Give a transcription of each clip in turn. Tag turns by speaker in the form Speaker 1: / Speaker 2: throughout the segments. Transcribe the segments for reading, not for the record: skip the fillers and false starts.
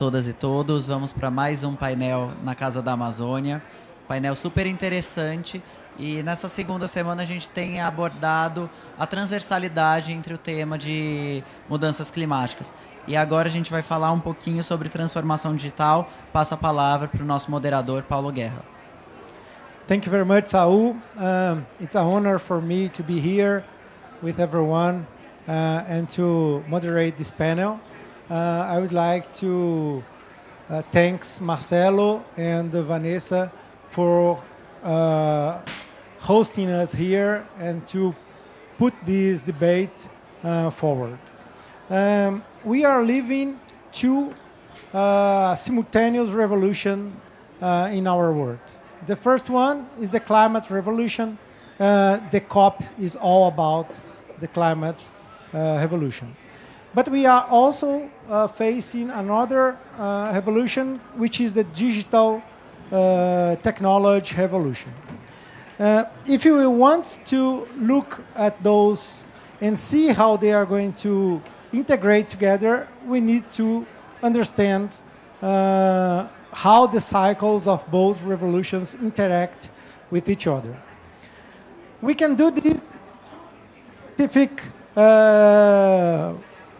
Speaker 1: Todas e todos, vamos para mais um painel na Casa da Amazônia, painel super interessante, e nessa segunda semana a gente tem abordado a transversalidade entre o tema de mudanças climáticas. E agora a gente vai falar um pouquinho sobre transformação digital. Passo a palavra para o nosso moderador, Paulo Guerra.
Speaker 2: Thank you very much, Saul. It's an honor for me to be here with everyone and to moderate this panel. I would like to thank Marcelo and Vanessa for hosting us here and to put this debate forward. We are living two simultaneous revolutions in our world. The first one is the climate revolution. The COP is all about the climate revolution. But we are also facing another revolution, which is the digital technology revolution. If you want to look at those and see how they are going to integrate together, we need to understand how the cycles of both revolutions interact with each other. We can do this in specific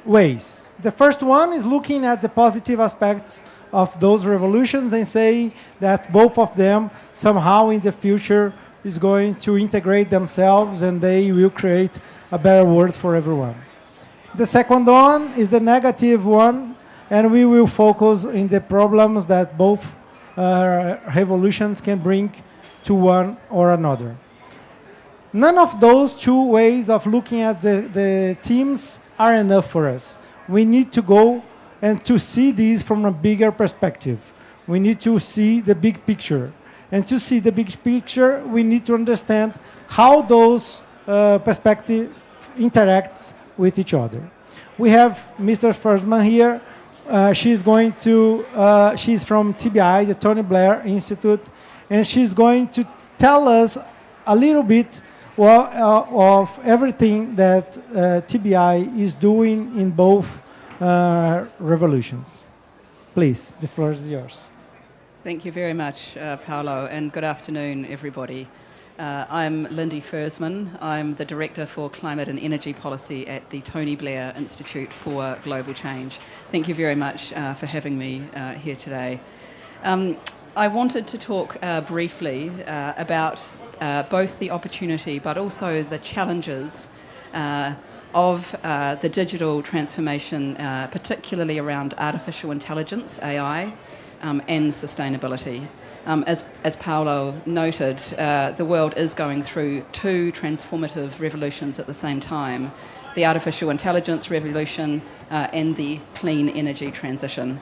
Speaker 2: ways. The first one is looking at the positive aspects of those revolutions and say that both of them somehow in the future is going to integrate themselves and they will create a better world for everyone. The second one is the negative one, and we will focus in the problems that both revolutions can bring to one or another. None of those two ways of looking at the themes are enough for us. We need to go and to see these from a bigger perspective. We need to see the big picture. And to see the big picture, we need to understand how those perspectives interact with each other. We have Mr. Fersman here. She's from TBI, the Tony Blair Institute, and she's going to tell us a little bit of everything that TBI is doing in both revolutions. Please, the floor is yours.
Speaker 3: Thank you very much, Paolo, and good afternoon, everybody. I'm Lindy Fersman. I'm the Director for Climate and Energy Policy at the Tony Blair Institute for Global Change. Thank you very much for having me here today. I wanted to talk briefly about both the opportunity but also the challenges of the digital transformation, particularly around artificial intelligence, AI, and sustainability. As Paolo noted, the world is going through two transformative revolutions at the same time, the artificial intelligence revolution and the clean energy transition.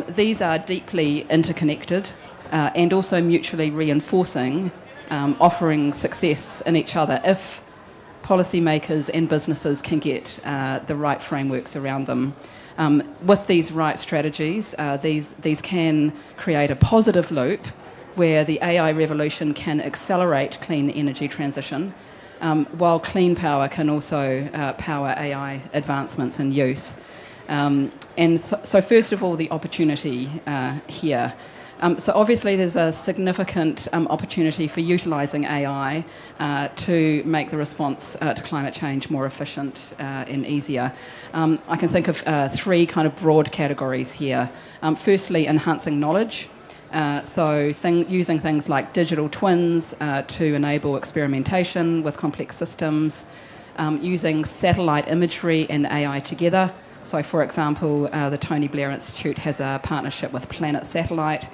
Speaker 3: These are deeply interconnected and also mutually reinforcing, offering success in each other if policymakers and businesses can get the right frameworks around them. With these right strategies, these can create a positive loop where the AI revolution can accelerate clean energy transition, while clean power can also power AI advancements and use. So first of all, the opportunity here. So obviously there's a significant opportunity for utilising AI to make the response to climate change more efficient and easier. I can think of three kind of broad categories here. Firstly, enhancing knowledge. Using things like digital twins to enable experimentation with complex systems, using satellite imagery and AI together. So, for example, the Tony Blair Institute has a partnership with Planet Satellite,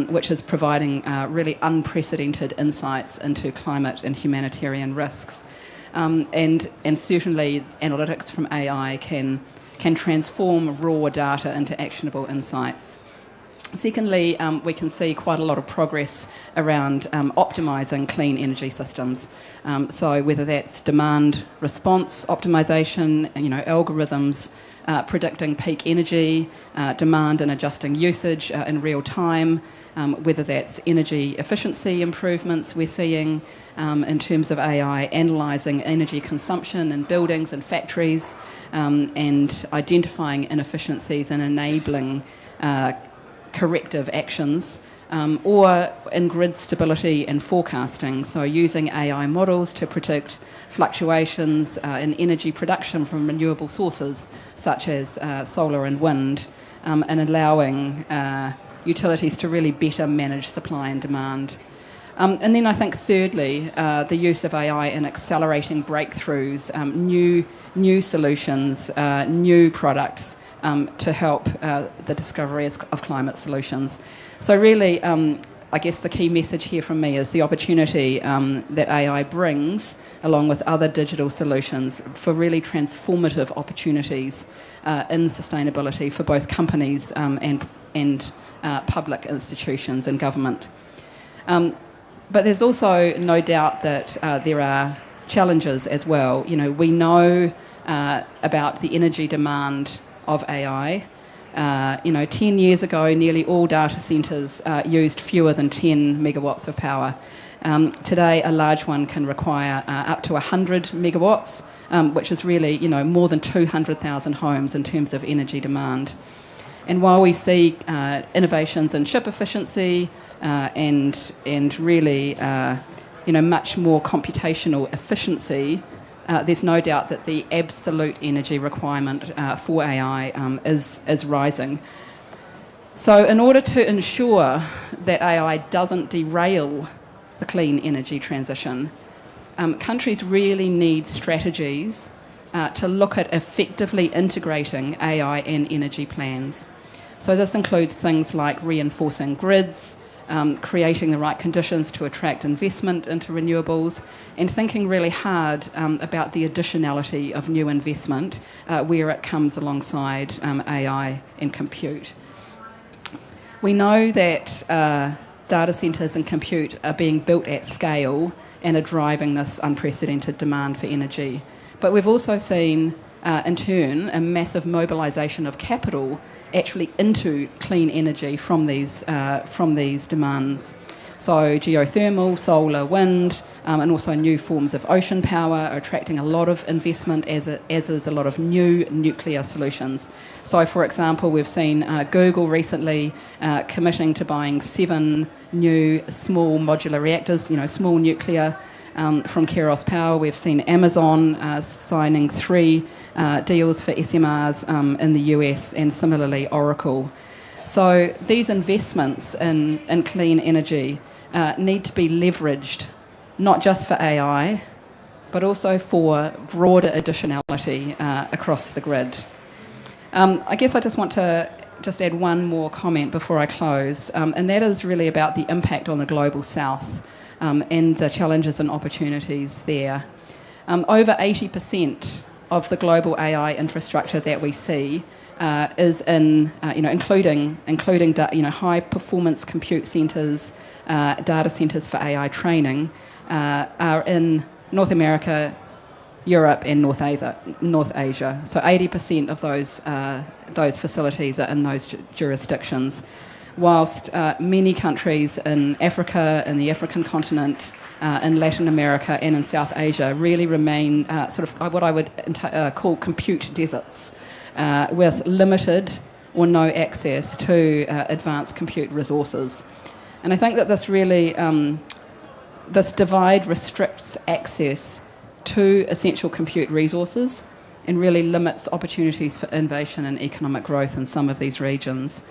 Speaker 3: which is providing really unprecedented insights into climate and humanitarian risks. And certainly analytics from AI can transform raw data into actionable insights. Secondly, we can see quite a lot of progress around optimising clean energy systems. So whether that's demand response optimisation, algorithms predicting peak energy, demand and adjusting usage in real time, whether that's energy efficiency improvements we're seeing in terms of AI, analysing energy consumption in buildings and factories, and identifying inefficiencies and enabling corrective actions, or in grid stability and forecasting, so using AI models to predict fluctuations in energy production from renewable sources such as solar and wind, and allowing utilities to really better manage supply and demand. And then I think thirdly, the use of AI in accelerating breakthroughs, new solutions, new products to help the discovery of climate solutions. So really, I guess the key message here from me is the opportunity that AI brings, along with other digital solutions, for really transformative opportunities in sustainability for both companies and public institutions and government. But there's also no doubt that there are challenges as well. You know, we know about the energy demand of AI. 10 years ago, nearly all data centres used fewer than 10 megawatts of power. Today, a large one can require up to 100 megawatts, which is really, more than 200,000 homes in terms of energy demand. And while we see innovations in chip efficiency and really, much more computational efficiency, there's no doubt that the absolute energy requirement for AI is rising. So in order to ensure that AI doesn't derail the clean energy transition, countries really need strategies to look at effectively integrating AI and energy plans. So this includes things like reinforcing grids, creating the right conditions to attract investment into renewables, and thinking really hard about the additionality of new investment where it comes alongside AI and compute. We know that data centres and compute are being built at scale and are driving this unprecedented demand for energy. But we've also seen, in turn, a massive mobilisation of capital actually into clean energy from these demands. So geothermal, solar, wind, and also new forms of ocean power are attracting a lot of investment, as is a lot of new nuclear solutions. So, for example, we've seen Google recently committing to buying 7 new small modular reactors, small nuclear, from Keros Power. We've seen Amazon signing 3 deals for SMRs in the US, and similarly Oracle. So these investments in clean energy need to be leveraged, not just for AI, but also for broader additionality across the grid. I guess I just want to add one more comment before I close, and that is really about the impact on the global south and the challenges and opportunities there. Over 80% of the global AI infrastructure that we see is in, including high performance compute centres, data centres for AI training, are in North America, Europe, and North Asia. So 80% of those facilities are in those jurisdictions, whilst many countries in Africa, in the African continent, in Latin America, and in South Asia really remain sort of what I would call compute deserts, with limited or no access to advanced compute resources. And I think that this really, this divide restricts access to essential compute resources and really limits opportunities for innovation and economic growth in some of these regions.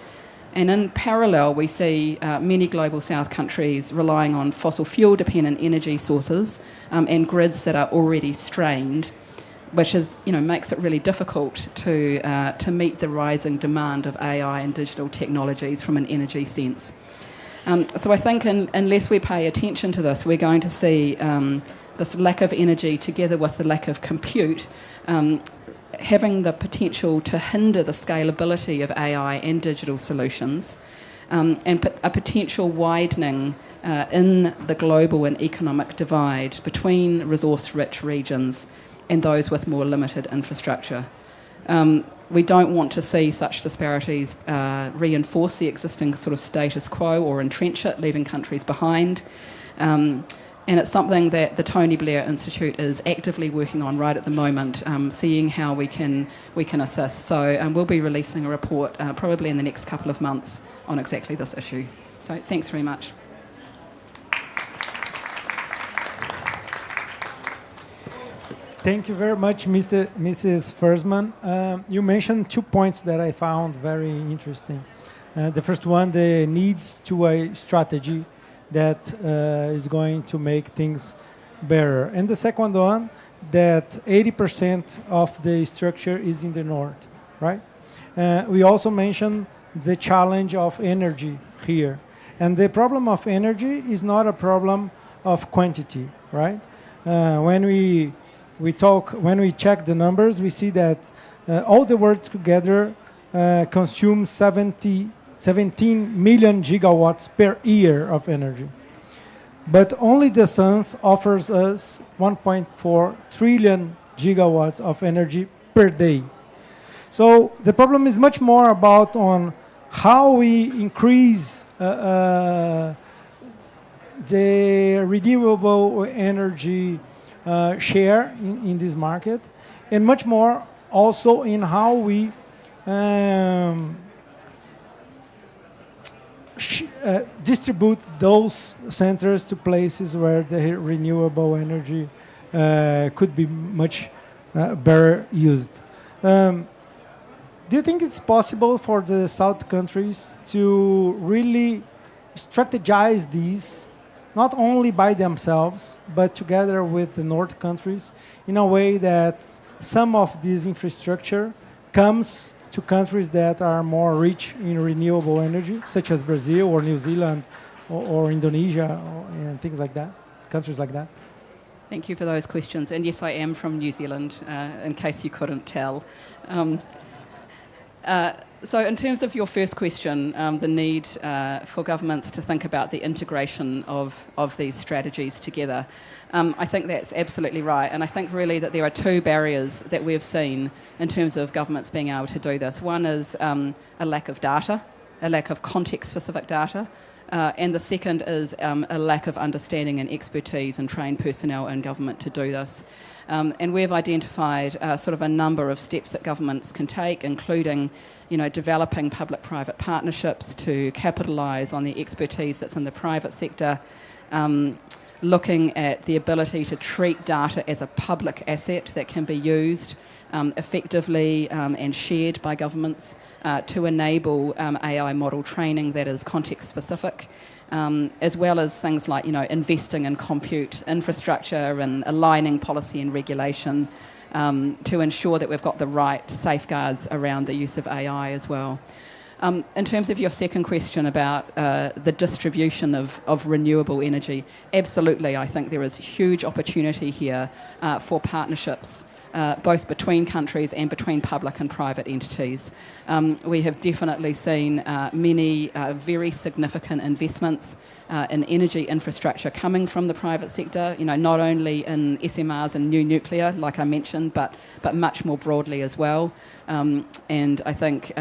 Speaker 3: And in parallel, we see many global south countries relying on fossil fuel dependent energy sources and grids that are already strained, which is, makes it really difficult to meet the rising demand of AI and digital technologies from an energy sense. So I think unless we pay attention to this, we're going to see this lack of energy together with the lack of compute having the potential to hinder the scalability of AI and digital solutions, and a potential widening in the global and economic divide between resource-rich regions and those with more limited infrastructure. We don't want to see such disparities reinforce the existing sort of status quo or entrench it, leaving countries behind. And it's something that the Tony Blair Institute is actively working on right at the moment, seeing how we can assist. So we'll be releasing a report probably in the next couple of months on exactly this issue. So thanks very much.
Speaker 2: Thank you very much, Mrs. Fursman. You mentioned 2 points that I found very interesting. The first one, the needs to a strategy that is going to make things better. And the second one, that 80% of the structure is in the north, right? We also mentioned the challenge of energy here. And the problem of energy is not a problem of quantity, right? When we check the numbers, we see that all the world together consume 17 million gigawatts per year of energy. But only the sun offers us 1.4 trillion gigawatts of energy per day. So the problem is much more about on how we increase the renewable energy share in this market, and much more also in how we distribute those centers to places where the renewable energy could be much better used. Do you think it's possible for the South countries to really strategize these, not only by themselves, but together with the North countries, in a way that some of this infrastructure comes to countries that are more rich in renewable energy, such as Brazil or New Zealand or Indonesia and things like that, countries like that?
Speaker 3: Thank you for those questions. And yes, I am from New Zealand, in case you couldn't tell. So in terms of your first question, the need for governments to think about the integration of these strategies together, I think that's absolutely right. And I think really that there are two barriers that we've seen in terms of governments being able to do this. One is a lack of data, a lack of context-specific data. And the second is a lack of understanding and expertise and trained personnel in government to do this. And we've identified sort of a number of steps that governments can take, including developing public-private partnerships to capitalise on the expertise that's in the private sector, looking at the ability to treat data as a public asset that can be used effectively and shared by governments to enable AI model training that is context-specific, as well as things like investing in compute infrastructure and aligning policy and regulation to ensure that we've got the right safeguards around the use of AI as well. In terms of your second question about the distribution of renewable energy, absolutely, I think there is huge opportunity here for partnerships, both between countries and between public and private entities. We have definitely seen many very significant investments in energy infrastructure coming from the private sector, not only in SMRs and new nuclear, like I mentioned, but much more broadly as well. And I think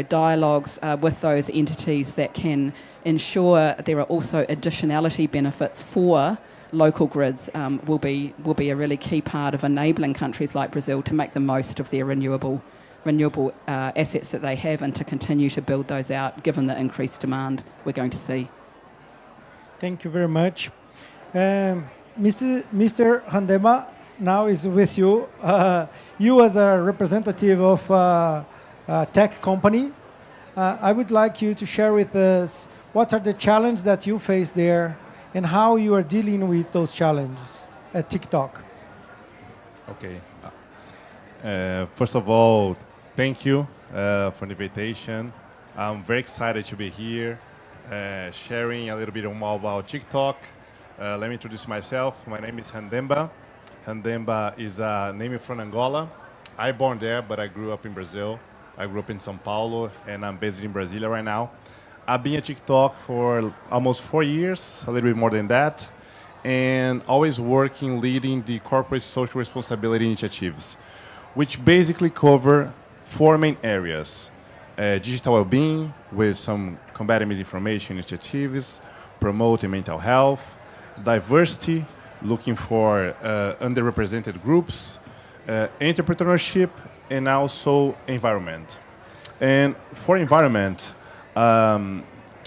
Speaker 3: dialogues with those entities that can ensure there are also additionality benefits for local grids will be a really key part of enabling countries like Brazil to make the most of their renewable assets that they have and to continue to build those out given the increased demand we're going to see.
Speaker 2: Thank you very much. Mr. Handema now is with you. You as a representative of a tech company, I would like you to share with us what are the challenges that you face there and how you are dealing with those challenges at TikTok.
Speaker 4: Okay. First of all, thank you for the invitation. I'm very excited to be here, sharing a little bit more about TikTok. Let me introduce myself. My name is Handemba. Handemba is a name from Angola. I born there, but I grew up in Brazil. I grew up in São Paulo, and I'm based in Brasilia right now. I've been at TikTok for almost 4 years, a little bit more than that, and always working, leading the corporate social responsibility initiatives, which basically cover 4 main areas. Digital well-being, with some combating misinformation initiatives, promoting mental health, diversity, looking for underrepresented groups, entrepreneurship, and also environment. And for environment,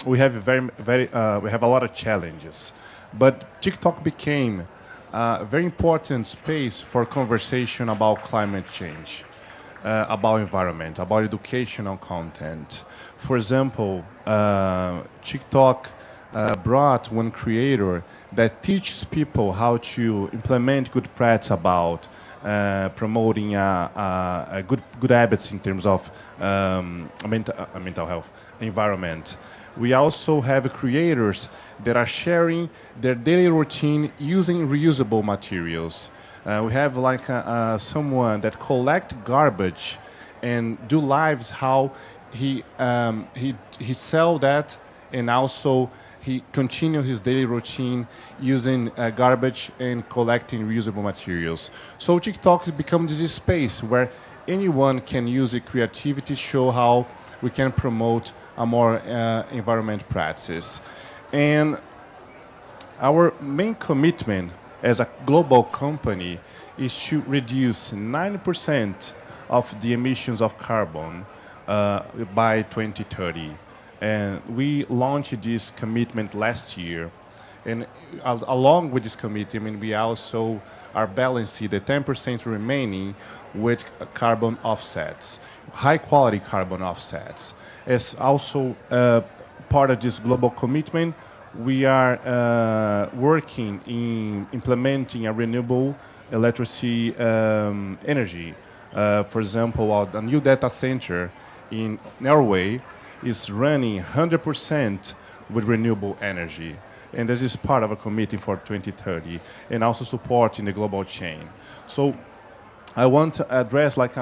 Speaker 4: we have we have a lot of challenges, but TikTok became a very important space for conversation about climate change, about environment, about educational content. For example, TikTok brought one creator that teaches people how to implement good practice about promoting good habits in terms of mental health, environment. We also have creators that are sharing their daily routine using reusable materials. We have like someone that collect garbage and do lives how he sell that, and also he continue his daily routine using garbage and collecting reusable materials. So TikTok has become this space where anyone can use the creativity to show how we can promote a more environment practices. And our main commitment as a global company is to reduce 90% of the emissions of carbon by 2030. And we launched this commitment last year. And along with this commitment, we also are balancing the 10% remaining with carbon offsets, high quality carbon offsets. As also part of this global commitment, we are working in implementing a renewable electricity energy. For example, a new data center in Norway is running 100% with renewable energy. And this is part of a committee for 2030 and also supporting the global chain. So I want to address like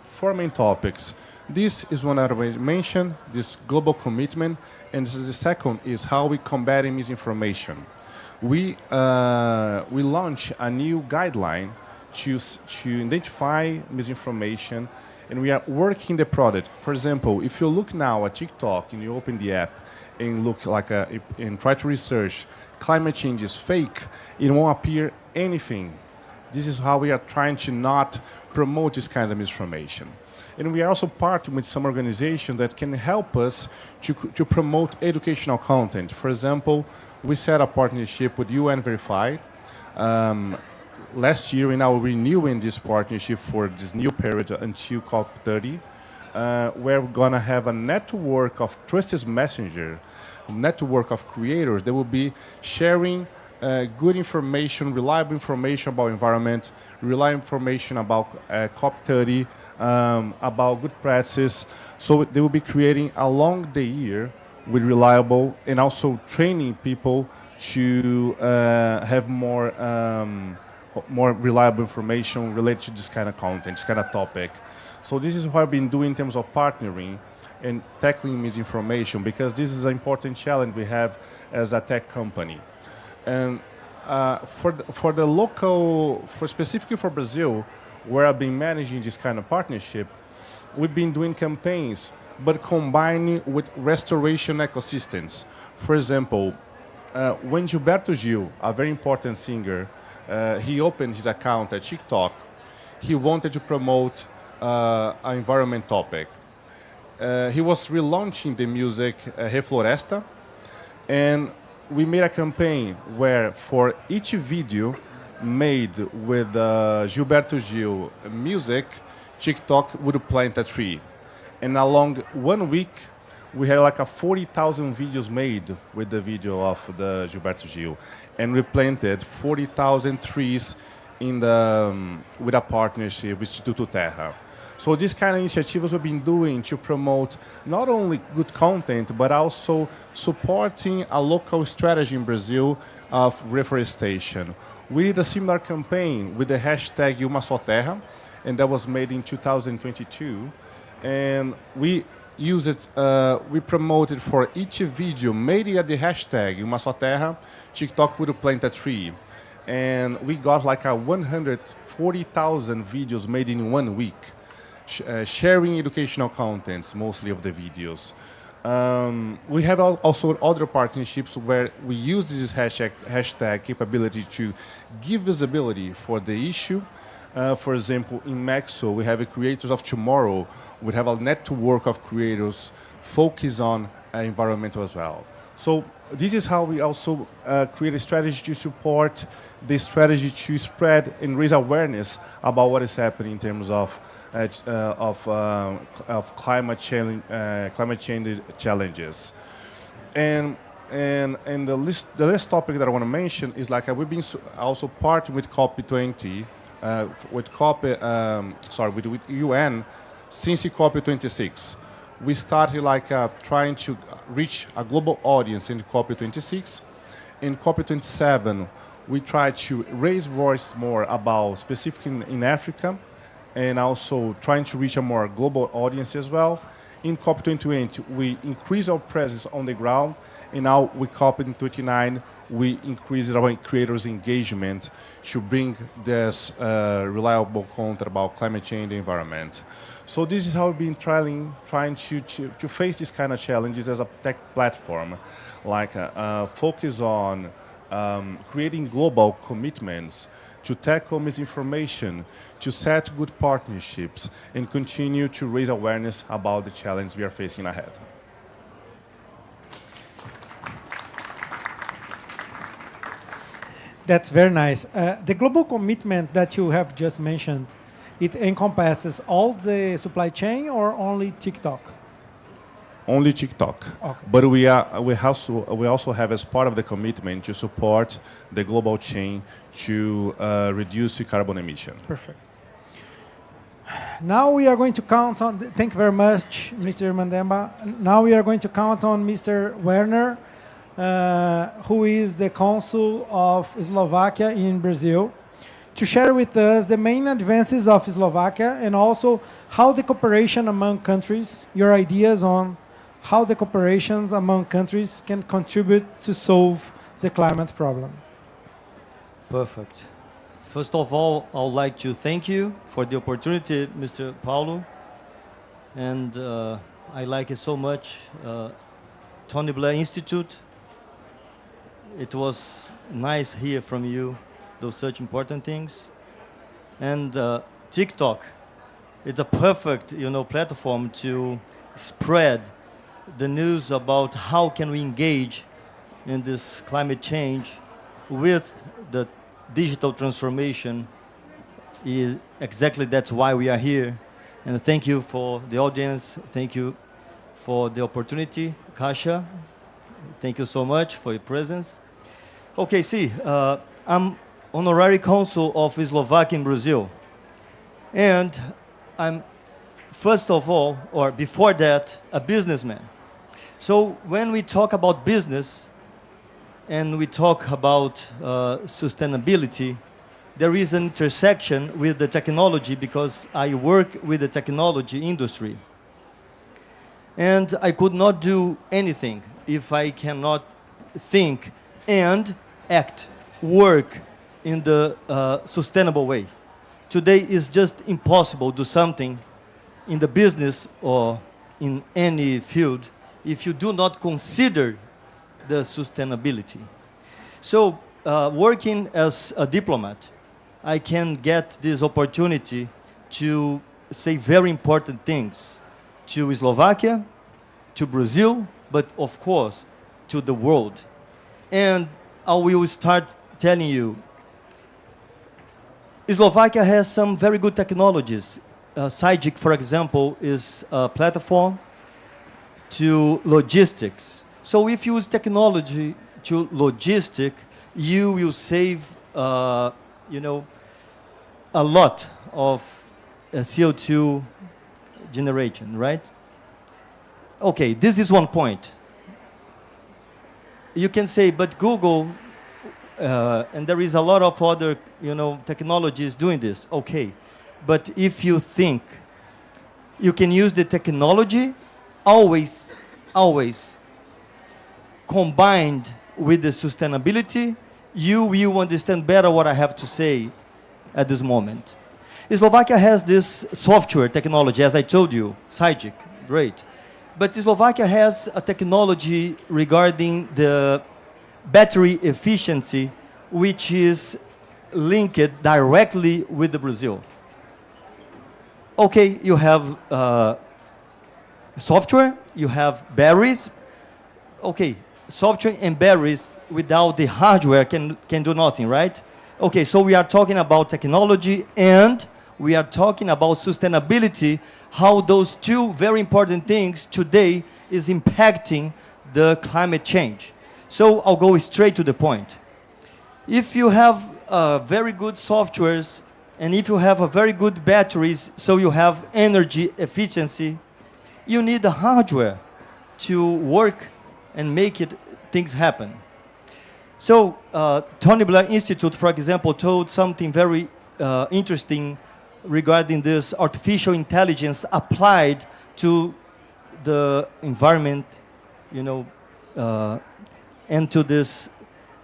Speaker 4: four main topics. This is one that I mentioned, this global commitment, and the second is how we combating misinformation. We launched a new guideline to identify misinformation, and we are working the product. For example, if you look now at TikTok and you open the app and look like and try to research climate change is fake, it won't appear anything. This is how we are trying to not promote this kind of misinformation. And we are also partnering with some organizations that can help us to promote educational content. For example, we set a partnership with UN Verified. Last year, we're now renewing this partnership for this new period until COP30, where we're going to have a network of trusted messenger, a network of creators that will be sharing good information, reliable information about environment, reliable information about COP30, about good practices. So they will be creating along the year with reliable and also training people to have more reliable information related to this kind of content, this kind of topic. So this is what I've been doing in terms of partnering and tackling misinformation, because this is an important challenge we have as a tech company. And for the local, specifically for Brazil, where I've been managing this kind of partnership, we've been doing campaigns, but combining with restoration ecosystems. For example, when Gilberto Gil, a very important singer, he opened his account at TikTok, he wanted to promote an environment topic. He was relaunching the music Refloresta, and we made a campaign where for each video made with Gilberto Gil music, TikTok would plant a tree. And along 1 week, we had like 40,000 videos made with the video of the Gilberto Gil. And we planted 40,000 trees in with a partnership with Instituto Terra. So these kind of initiatives we've been doing to promote not only good content, but also supporting a local strategy in Brazil of reforestation. We did a similar campaign with the hashtag Uma Só Terra, and that was made in 2022. And we use it, we promoted for each video made at the hashtag Uma Só Terra, TikTok would plant a tree. And we got like 140,000 videos made in 1 week, sharing educational contents, mostly of the videos. We have also other partnerships where we use this hashtag capability to give visibility for the issue. For example, in Mexico, we have a Creators of Tomorrow. We have a network of creators focused on environmental as well. So this is how we also create a strategy to support the strategy to spread and raise awareness about what is happening in terms of climate change challenges. And the last topic that I want to mention is like we've been also partnering with COP20, with UN since COP26. We started like trying to reach a global audience in COP26. In COP27, we tried to raise voice more about specifically in Africa, and also trying to reach a more global audience as well. In COP28, we increased our presence on the ground, and now with COP29, we increased our creators' engagement to bring this reliable content about climate change and the environment. So this is how we've been trying to face these kind of challenges as a tech platform, like focus on creating global commitments to tackle misinformation, to set good partnerships, and continue to raise awareness about the challenge we are facing ahead.
Speaker 2: That's very nice. The global commitment that you have just mentioned, it encompasses all the supply chain or only TikTok?
Speaker 4: Only TikTok.
Speaker 2: Okay.
Speaker 4: But we also have as part of the commitment to support the global chain to reduce the carbon emission.
Speaker 2: Perfect. Now we are going to count on, thank you very much, Mr. Mandemba. Now we are going to count on Mr. Werner, who is the consul of Slovakia in Brazil, to share with us the main advances of Slovakia and also how the cooperation among countries, your ideas on how the cooperations among countries can contribute to solve the climate problem.
Speaker 5: Perfect. First of all, I would like to thank you for the opportunity, Mr. Paulo. And I like it so much. Tony Blair Institute. It was nice hear from you those such important things. And TikTok, it's a perfect, platform to spread the news about how can we engage in this climate change with the digital transformation. Is exactly that's why we are here. And thank you for the audience. Thank you for the opportunity, Kasia. Thank you so much for your presence. Okay, see, I'm honorary consul of Slovakia in Brazil. And I'm, first of all, or before that, a businessman. So when we talk about business and we talk about sustainability, there is an intersection with the technology because I work with the technology industry. And I could not do anything if I cannot think and act, work in the sustainable way. Today is just impossible to do something in the business or in any field if you do not consider the sustainability. So working as a diplomat, I can get this opportunity to say very important things to Slovakia, to Brazil, but of course to the world. And I will start telling you, Slovakia has some very good technologies. Sygic, for example, is a platform to logistics. So if you use technology to logistic, you will save, a lot of CO2 generation, right? Okay, this is one point. You can say, but Google, and there is a lot of other, technologies doing this. Okay, but if you think you can use the technology always combined with the sustainability, you will understand better what I have to say at this moment. Slovakia has this software technology, as I told you, Sygic, great. But Slovakia has a technology regarding the battery efficiency, which is linked directly with the Brazil. Okay, you have software, you have batteries. Okay, software and batteries without the hardware can do nothing, right? Okay, so we are talking about technology and we are talking about sustainability, how those two very important things today is impacting the climate change. So I'll go straight to the point. If you have very good softwares and if you have a very good batteries, so you have energy efficiency, you need the hardware to work and make things happen. So Tony Blair Institute, for example, told something very interesting regarding this artificial intelligence applied to the environment, you know, and to this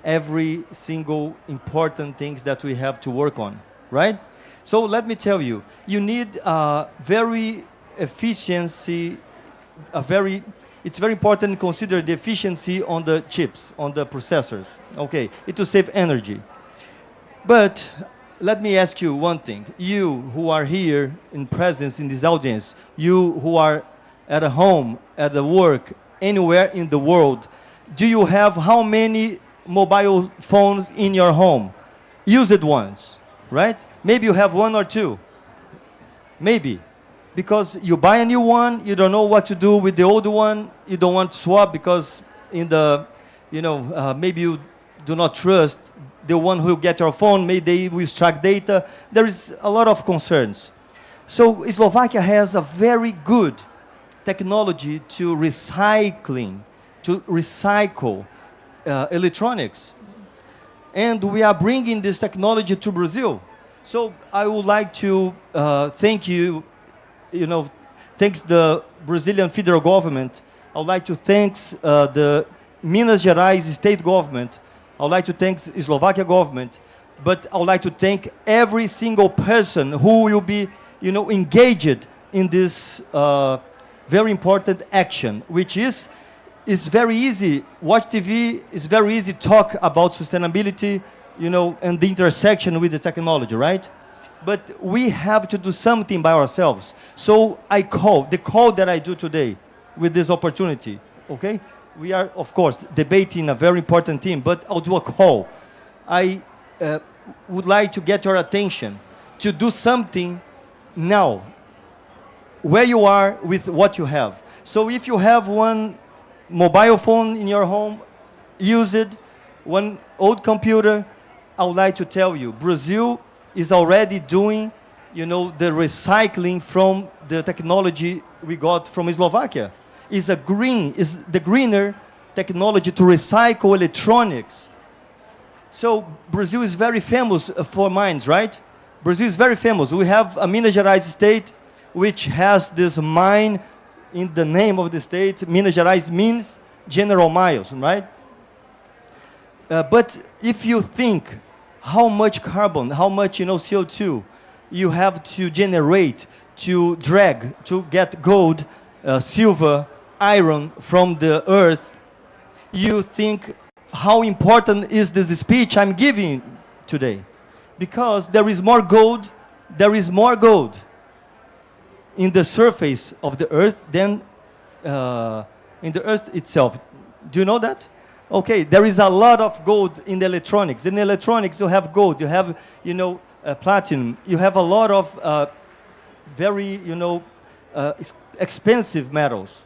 Speaker 5: every single important things that we have to work on, right? So let me tell you, you need very efficiency, it's very important to consider the efficiency on the chips, on the processors, okay, it will save energy. But let me ask you one thing. You who are here in presence in this audience, you who are at a home, at the work, anywhere in the world, do you have how many mobile phones in your home? Used ones, right? Maybe you have one or two. Maybe. Because you buy a new one, you don't know what to do with the old one, you don't want to swap because in the, you know, maybe you do not trust the one who will get your phone, maybe they will extract data. There is a lot of concerns. So Slovakia has a very good technology to recycle electronics. And we are bringing this technology to Brazil. So I would like to thank you, thanks the Brazilian federal government. I would like to thank the Minas Gerais state government. I would like to thank the Slovakia government, but I would like to thank every single person who will be, engaged in this very important action, which is very easy. Watch TV, it's very easy to talk about sustainability, and the intersection with the technology, right? But we have to do something by ourselves. So the call that I do today with this opportunity, okay? We are, of course, debating a very important theme, but I'll do a call. I would like to get your attention to do something now, where you are with what you have. So if you have one mobile phone in your home, use it, one old computer, I would like to tell you, Brazil is already doing, the recycling from the technology we got from Slovakia. Is the greener technology to recycle electronics. So Brazil is very famous for mines, right? Brazil is very famous. We have a Minas Gerais state which has this mine in the name of the state. Minas Gerais means General Miles, right? But if you think how much carbon, how much CO2 you have to generate, to drag, to get gold, silver, iron from the earth, you think how important is this speech I'm giving today? Because there is more gold in the surface of the earth than in the earth itself. Do you know that? Okay, there is a lot of gold in the electronics. In electronics you have gold, you have platinum, you have a lot of very expensive metals.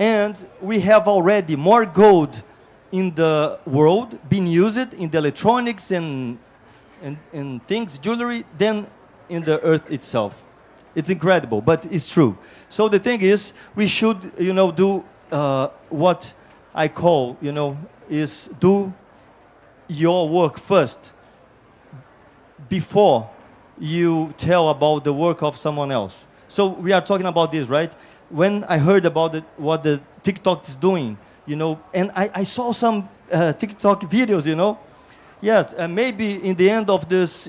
Speaker 5: And we have already more gold in the world being used in the electronics and things, jewelry, than in the earth itself. It's incredible, but it's true. So the thing is, we should, do what I call, is do your work first before you tell about the work of someone else. So we are talking about this, right? When I heard about what the TikTok is doing, and I saw some TikTok videos, Yes, maybe in the end of this,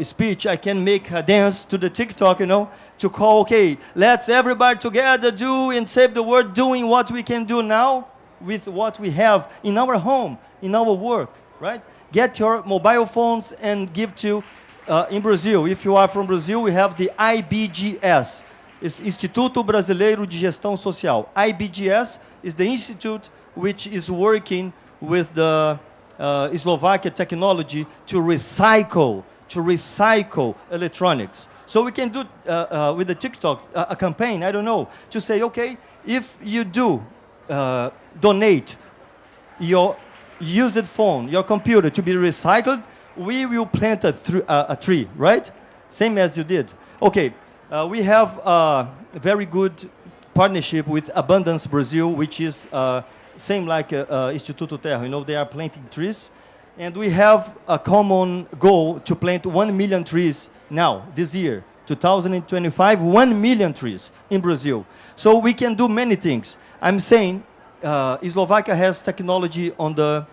Speaker 5: speech, I can make a dance to the TikTok, to call, okay, let's everybody together do and save the world, doing what we can do now with what we have in our home, in our work, right? Get your mobile phones and give to, in Brazil, if you are from Brazil, we have the IBGS, it's Instituto Brasileiro de Gestão Social. IBGS is the institute which is working with the Slovakia technology to recycle electronics. So we can do with the TikTok a campaign, I don't know, to say, okay, if you do donate your used phone, your computer to be recycled, we will plant a tree, right? Same as you did. Okay, we have a very good partnership with Abundance Brazil, which is same like Instituto Terra, they are planting trees. And we have a common goal to plant 1 million trees now, this year, 2025, 1 million trees in Brazil. So we can do many things. I'm saying Slovakia has technology on the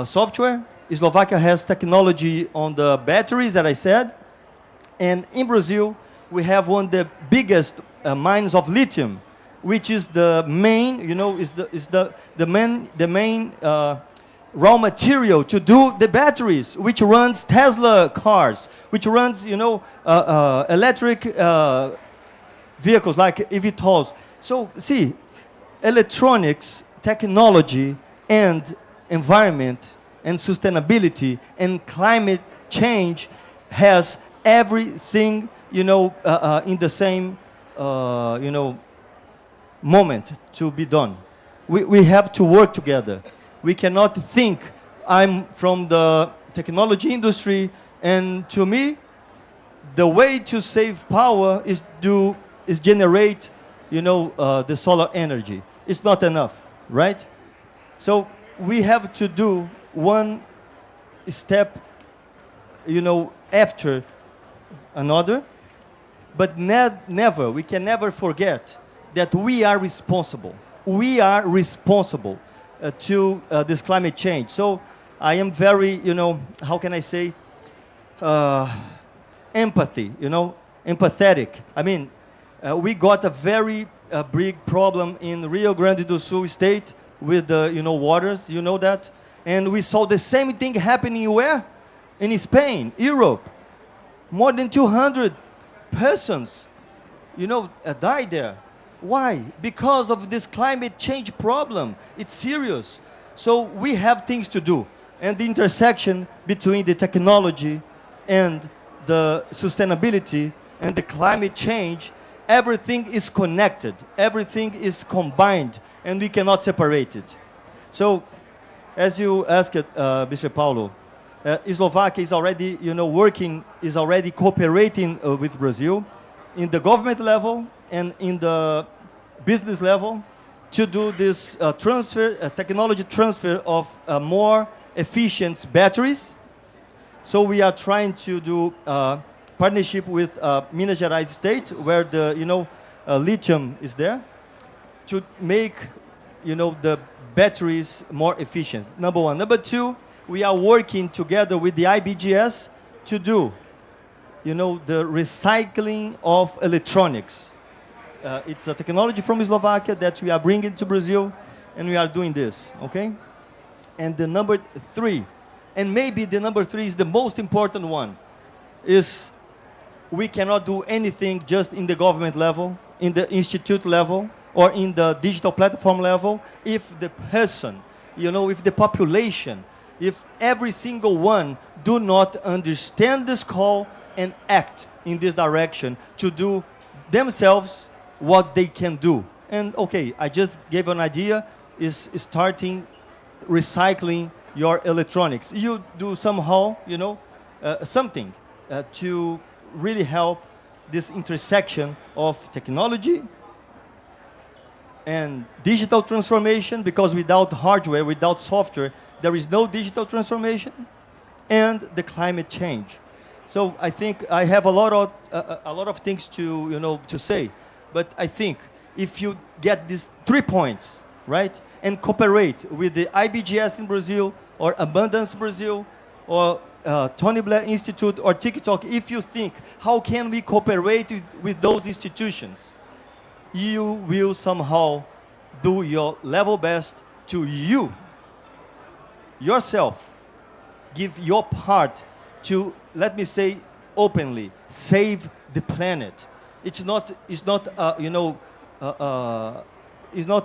Speaker 5: software. Slovakia has technology on the batteries that I said. And in Brazil, we have one of the biggest mines of lithium, which is the main, the main raw material to do the batteries, which runs Tesla cars, which runs, electric vehicles like eVTOLs. So see, electronics, technology, and environment, and sustainability, and climate change has everything, in the same, moment to be done. We have to work together. We cannot think I'm from the technology industry, and to me, the way to save power is generate, the solar energy. It's not enough, right? So we have to do one step, after another, but never, we can never forget that we are responsible. We are responsible to this climate change. So I am very, how can I say, empathetic. I mean, we got a very big problem in Rio Grande do Sul state with the, waters, you know that? And we saw the same thing happening where? In Spain, Europe. More than 200 persons, died there. Why? Because of this climate change problem. It's serious. So we have things to do. And the intersection between the technology and the sustainability and the climate change, everything is connected. Everything is combined, and we cannot separate it. So, as you asked, Mr. Paulo, Slovakia is already, is already cooperating with Brazil in the government level and in the business level to do this technology transfer of more efficient batteries. So we are trying to do partnership with Minas Gerais state, where the lithium is there, to make the batteries more efficient. Number one. Number two, we are working together with the IBGS to do the recycling of electronics. It's a technology from Slovakia that we are bringing to Brazil, and we are doing this, okay? And the number three, and maybe the number three is the most important one, is we cannot do anything just in the government level, in the institute level, or in the digital platform level, if the person, if the population, if every single one do not understand this call and act in this direction to do themselves what they can do. And okay, I just gave an idea, is starting recycling your electronics. You do somehow, something to really help this intersection of technology and digital transformation, because without hardware, without software, there is no digital transformation, and the climate change. So I think I have a lot of things to to say, but I think if you get these 3 points, right? And cooperate with the IBGS in Brazil, or Abundance Brazil, or Tony Blair Institute, or TikTok. If you think, how can we cooperate with those institutions? You will somehow do your level best to yourself, give your part to, let me say openly, save the planet. It's not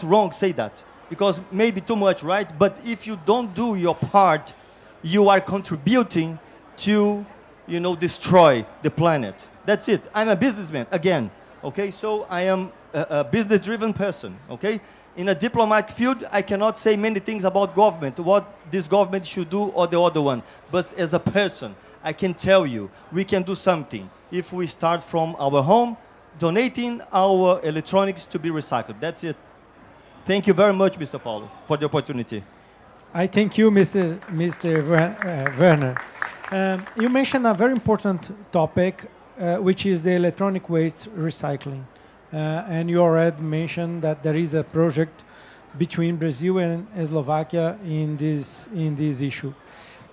Speaker 5: wrong to say that, because maybe too much, right? But if you don't do your part, you are contributing to, destroy the planet. That's it. I'm a businessman, again, okay? So I am a business-driven person, okay? In a diplomatic field, I cannot say many things about government, what this government should do or the other one. But as a person, I can tell you, we can do something. If we start from our home, donating our electronics to be recycled. That's it. Thank you very much, Mr. Paulo, for the opportunity.
Speaker 2: I thank you, Mr. Werner. You mentioned a very important topic, which is the electronic waste recycling. And you already mentioned that there is a project between Brazil and Slovakia in this issue.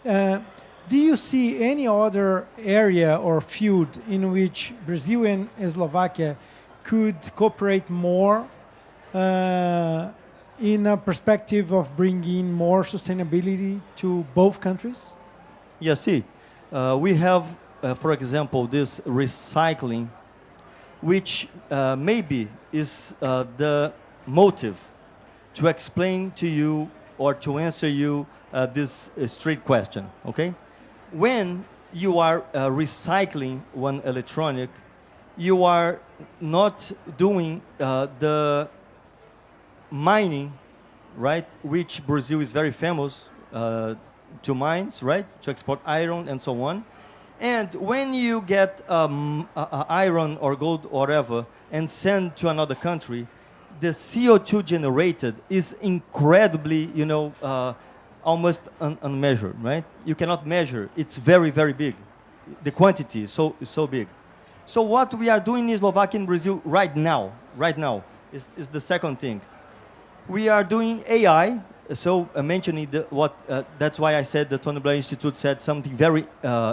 Speaker 2: Do you see any other area or field in which Brazil and Slovakia could cooperate more in a perspective of bringing more sustainability to both countries?
Speaker 5: Yes, see, we have, for example, this recycling, which maybe is the motive to explain to you or to answer you this straight question, okay? When you are recycling one electronic, you are not doing the mining, right? Which Brazil is very famous to mines, right? To export iron and so on. And when you get iron or gold or whatever and send to another country, the CO2 generated is incredibly, almost unmeasured, right? You cannot measure. It's very, very big. The quantity is so big. So what we are doing in Slovakia and Brazil right now is the second thing. We are doing AI. So mentioning that's why I said the Tony Blair Institute said something very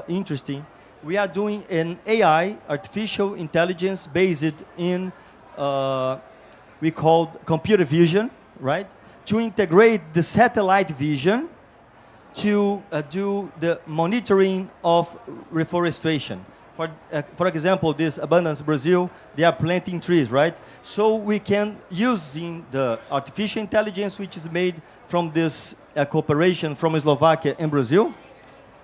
Speaker 5: interesting. We are doing an AI, artificial intelligence, based in we call computer vision, right? To integrate the satellite vision to do the monitoring of reforestation. For example, this Abundance Brazil, they are planting trees, right? So we can, using the artificial intelligence, which is made from this cooperation from Slovakia and Brazil,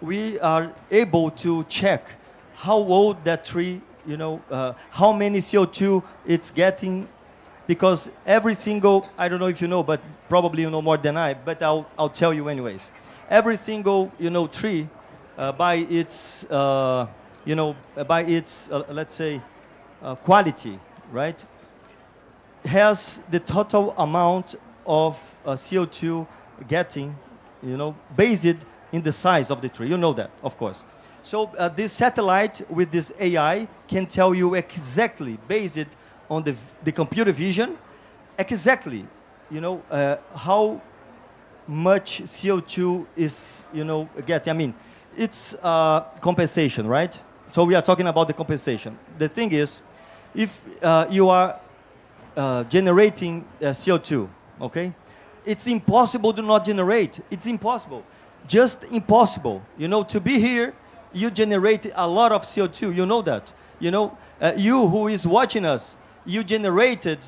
Speaker 5: we are able to check how old that tree, how many CO2 it's getting, because every single, I don't know if you know, but probably you know more than I, but I'll tell you anyways. Every single, tree, by its, let's say, quality, right, has the total amount of CO2 getting, based in the size of the tree. You know that, of course. So this satellite with this AI can tell you exactly, based on the computer vision, exactly, how much CO2 is, getting. I mean, it's compensation, right? So we are talking about the compensation. The thing is, if you are generating CO2, okay, it's impossible to not generate. It's impossible, just impossible. To be here, you generate a lot of CO2. You know that. You who is watching us, you generated,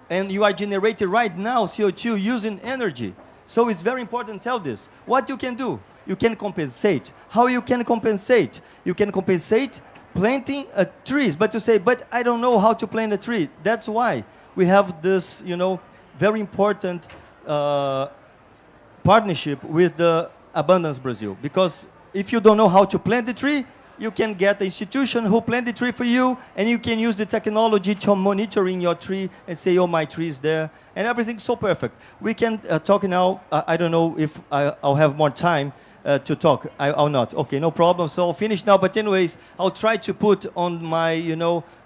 Speaker 5: and you are generating right now CO2 using energy. So it's very important to tell this. What you can do? You can compensate. How you can compensate? You can compensate planting trees. But you say, but I don't know how to plant a tree. That's why we have this, very important partnership with the Abundance Brazil. Because if you don't know how to plant the tree, you can get the institution who plant the tree for you, and you can use the technology to monitoring your tree and say, oh, my tree is there, and everything's so perfect. We can talk now. I don't know if I'll have more time to talk. I'll not. Okay, no problem. So I'll finish now. But anyways, I'll try to put on my,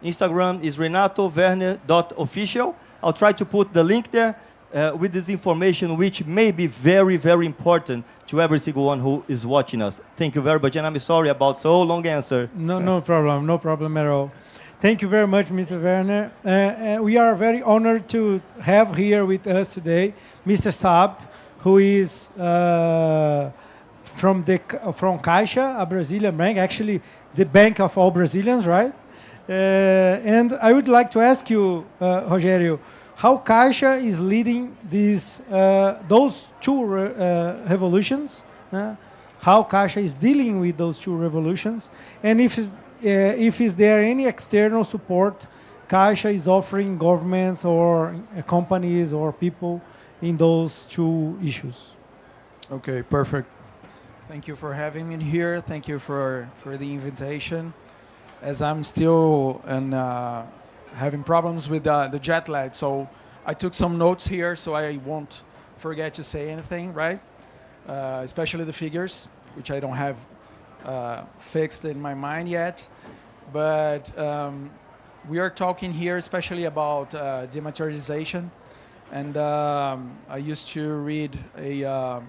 Speaker 5: Instagram is renatowerner.official. I'll try to put the link there. with this information, which may be very, very important to every single one who is watching us. Thank you very much, and I'm sorry about so long answer.
Speaker 2: No problem, no problem at all. Thank you very much, Mr. Werner. We are very honored to have here with us today Mr. Saab, who is from Caixa, a Brazilian bank, actually the bank of all Brazilians, right? And I would like to ask you, Rogério, how Caixa is leading those two revolutions, how Caixa is dealing with those two revolutions, and if is there any external support Caixa is offering governments or companies or people in those two issues.
Speaker 6: Okay, perfect. Thank you for having me here. Thank you for the invitation. As I'm still having problems with the jet lag, so I took some notes here so I won't forget to say anything, right? Especially the figures, which I don't have fixed in my mind yet. But we are talking here especially about dematerialization. And I used to read a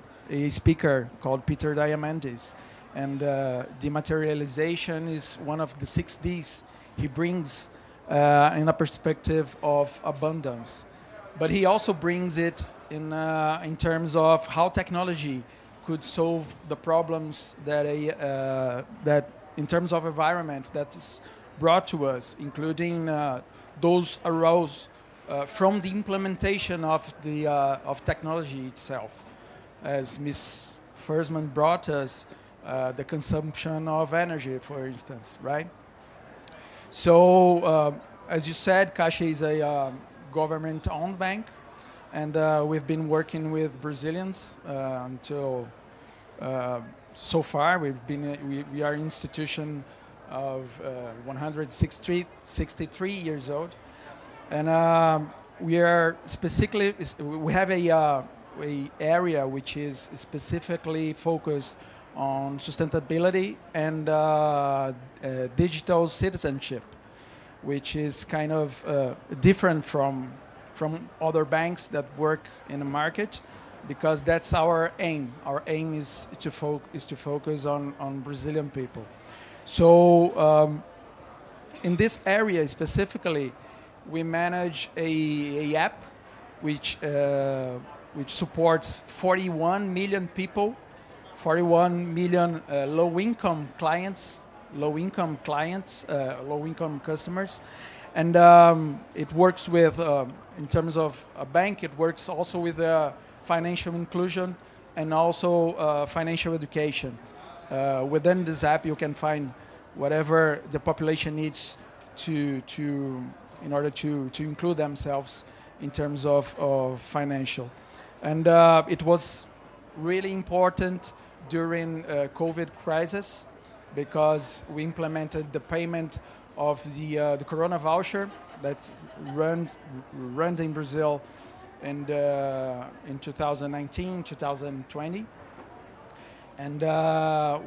Speaker 6: speaker called Peter Diamandis. And dematerialization is one of the 6 Ds he brings in a perspective of abundance. But he also brings it in terms of how technology could solve the problems that that in terms of environment that is brought to us, including those arose from the implementation of the of technology itself. As Ms. Fersman brought us, the consumption of energy, for instance, right? So, as you said, Caixa is a government-owned bank, and we've been working with Brazilians until so far. We are an institution of 163 years old, and we are specifically we have a area which is specifically focused on sustainability and digital citizenship, which is kind of different from other banks that work in the market, because that's our aim. Our aim is to focus on Brazilian people. So in this area specifically, we manage a app which supports 41 million people, 41 million low-income customers, and it works with, in terms of a bank, it works also with financial inclusion and also financial education. Within this app, you can find whatever the population needs in order to include themselves in terms of financial. And it was really important during COVID crisis, because we implemented the payment of the Corona voucher that runs in Brazil in 2019, 2020. And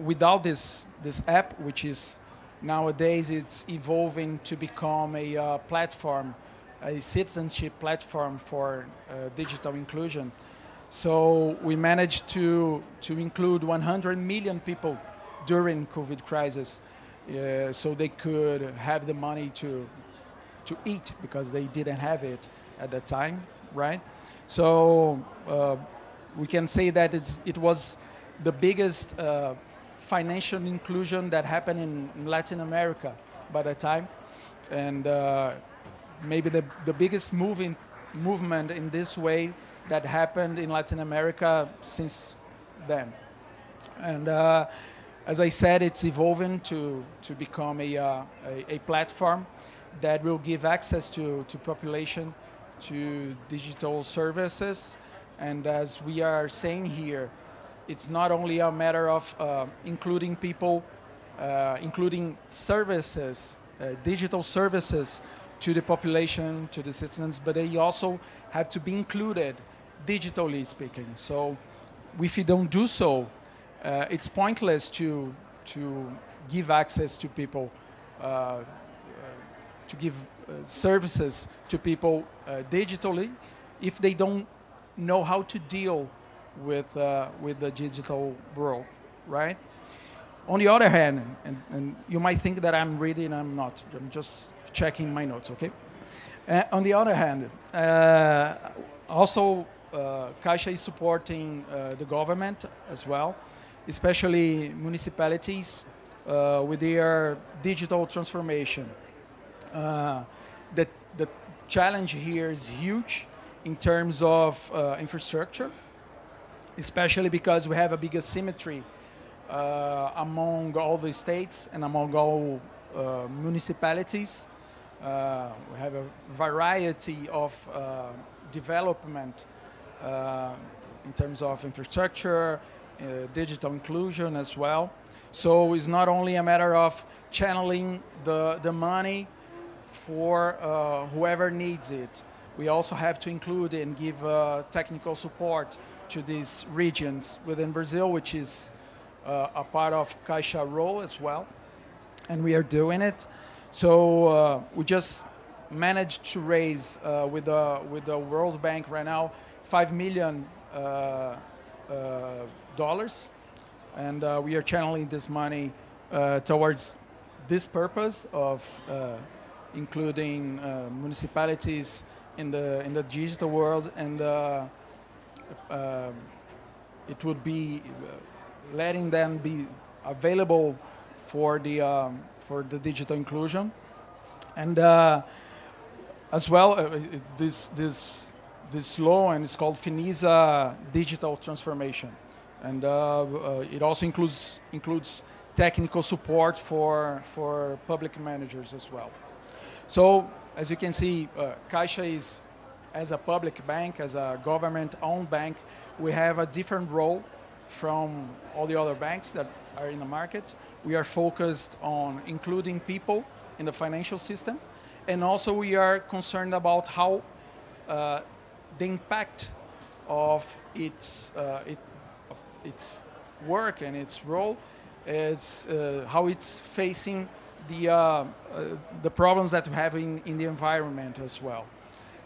Speaker 6: without this app, which is nowadays it's evolving to become a platform, a citizenship platform for digital inclusion. So we managed to include 100 million people during COVID crisis, so they could have the money to eat, because they didn't have it at that time, right? So we can say that it was the biggest financial inclusion that happened in Latin America by that time, and maybe the biggest movement in this way that happened in Latin America since then. And as I said, it's evolving to become a platform that will give access to population to digital services. And as we are saying here, it's not only a matter of including people, including services, digital services to the population, to the citizens, but they also have to be included digitally speaking. So if you don't do so, it's pointless to give access to people, to give services to people digitally, if they don't know how to deal with the digital world, right? On the other hand, and you might think that I'm reading, I'm not. I'm just checking my notes, okay? On the other hand, also Caixa is supporting the government as well, especially municipalities with their digital transformation. The challenge here is huge in terms of infrastructure, especially because we have a big asymmetry among all the states and among all municipalities. We have a variety of development in terms of infrastructure, digital inclusion as well. So it's not only a matter of channeling the money for whoever needs it. We also have to include and give technical support to these regions within Brazil, which is a part of Caixa role as well, and we are doing it. So we just managed to raise with the World Bank right now $5 million, and we are channeling this money towards this purpose of including municipalities in the digital world, and it would be letting them be available for the digital inclusion, and as well this law, and it's called FINISA Digital Transformation, and it also includes technical support for public managers as well. So as you can see, Caixa is, as a public bank, as a government-owned bank, we have a different role from all the other banks that are in the market. We are focused on including people in the financial system, and also we are concerned about how the impact of its work and its role is how it's facing the problems that we have in the environment as well.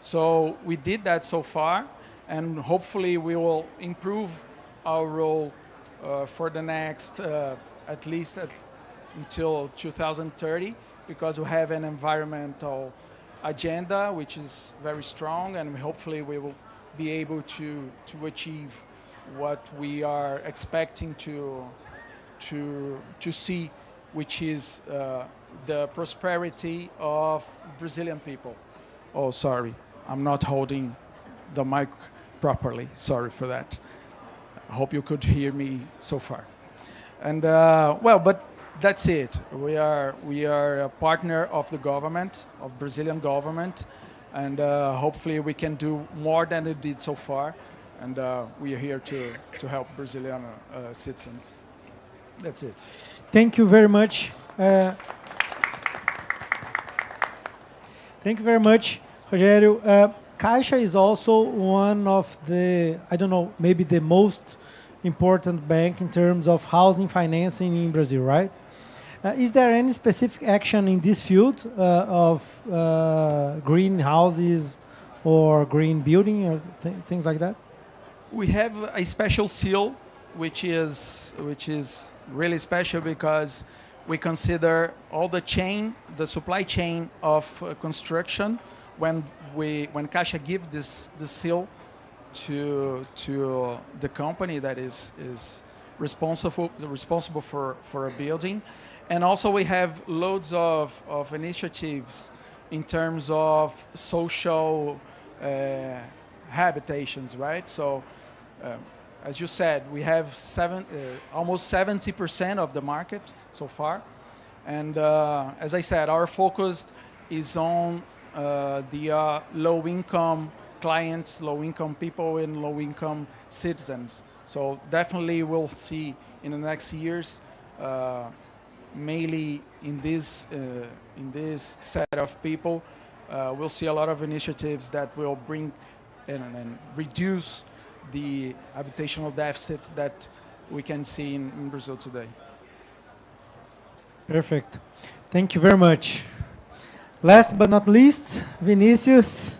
Speaker 6: So we did that so far, and hopefully we will improve our role for the next at least until 2030, because we have an environmental agenda which is very strong, and hopefully we will be able to achieve what we are expecting to see, which is the prosperity of Brazilian people. Oh, sorry, I'm not holding the mic properly. Sorry for that. I hope you could hear me so far. And well, but that's it. We are a partner of the government, of Brazilian government, and hopefully we can do more than we did so far. And we are here to help Brazilian citizens. That's it.
Speaker 2: Thank you very much. Thank you very much, Rogério. Caixa is also one of the, I don't know, maybe the most important bank in terms of housing financing in Brazil, right? Is there any specific action in this field of green houses or green building or things like that?
Speaker 6: We have a special seal, which is really special because we consider all the chain, the supply chain of construction. When Caixa gives this seal to the company that is responsible for a building, and also we have loads of initiatives in terms of social habitations, right? So, as you said, we have almost 70% of the market so far, and as I said, our focus is on the low-income clients, low-income people, and low-income citizens. So definitely we'll see in the next years, mainly in this set of people, we'll see a lot of initiatives that will bring and reduce the habitational deficit that we can see in Brazil today.
Speaker 2: Perfect. Thank you very much. Last but not least, Vinicius,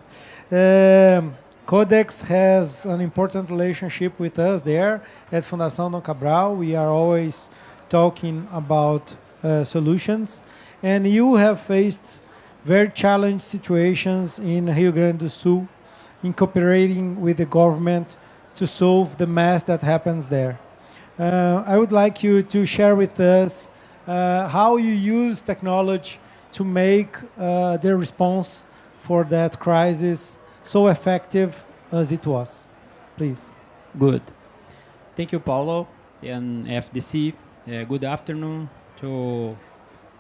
Speaker 2: Codex has an important relationship with us there at Fundação Dom Cabral. We are always talking about solutions. And you have faced very challenging situations in Rio Grande do Sul in cooperating with the government to solve the mess that happens there. I would like you to share with us how you use technology to make the response for that crisis so effective as it was. Please.
Speaker 7: Good. Thank you, Paulo and FDC. Good afternoon to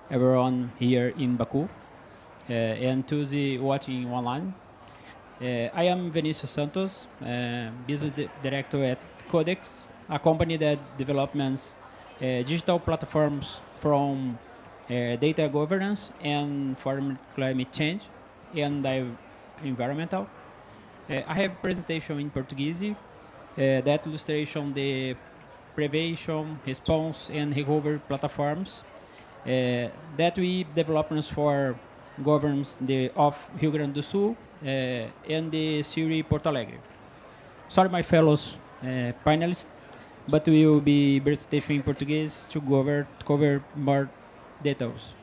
Speaker 7: everyone here in Baku and to the watching online. I am Vinicius Santos, Business Director at Codex, a company that develops digital platforms from data governance and for climate change and environmental. I have a presentation in Portuguese that illustration the prevention, response, and recovery platforms that we developed for governments of Rio Grande do Sul and the City Porto Alegre. Sorry, my fellows panelists, but we will be presentation in Portuguese to cover more details.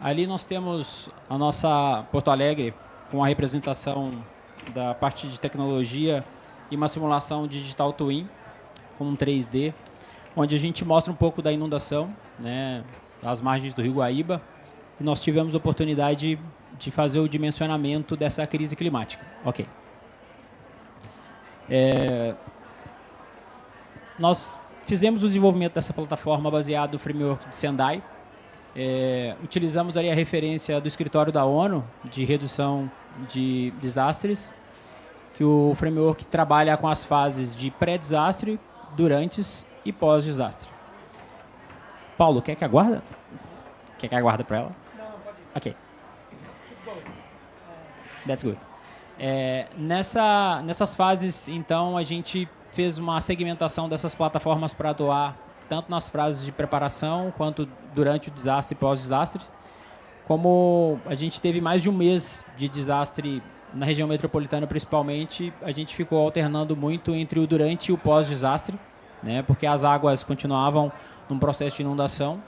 Speaker 7: Ali nós temos a nossa Porto Alegre com a representação da parte de tecnologia e uma simulação digital twin com um 3D, onde a gente mostra um pouco da inundação, né, às margens do Rio Guaíba, e nós tivemos a oportunidade de fazer o dimensionamento dessa crise climática. Ok. Nós fizemos o desenvolvimento dessa plataforma baseado no framework de Sendai. Utilizamos ali a referência do escritório da ONU de redução de desastres, que o framework trabalha com as fases de pré-desastre, durante e pós-desastre. Paulo, quer que aguarda? Quer que aguarda para ela?
Speaker 2: Não, pode ir.
Speaker 7: Ok. That's good. Nessas fases, então, a gente fez uma segmentação dessas plataformas para atuar tanto nas fases de preparação, quanto durante o desastre e pós-desastre. Como a gente teve mais de um mês de desastre na região metropolitana, principalmente, a gente ficou alternando muito entre o durante e o pós-desastre, né, porque as águas continuavam num processo de inundação.